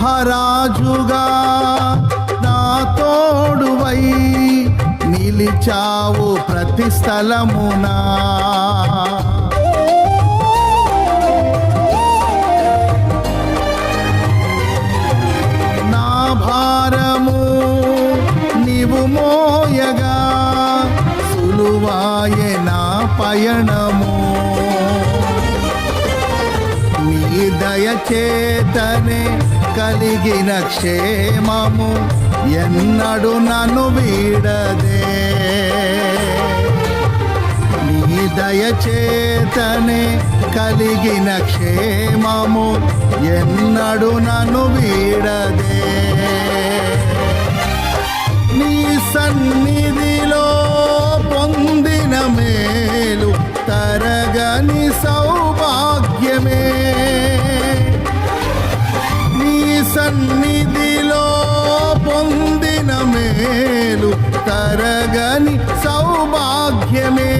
మహారాజుగా నా తోడువై నిలిచావు ప్రతి స్థలమునా. నా భారము నీవు మోయగా సులువాయే నా పయనము. నీ దయచేతనే కలిగిన క్షేమము ఎన్నడు నన్ను వీడదే. నీ దయచేతనే కలిగిన క్షేమము ఎన్నడు నన్ను వీడదే. నీ సన్నిధిలో పొందిన మేలు తరగని సౌభాగ్యమే. నీ సన్నిధిలో పొందిన మేలు తరగని సౌభాగ్యమే.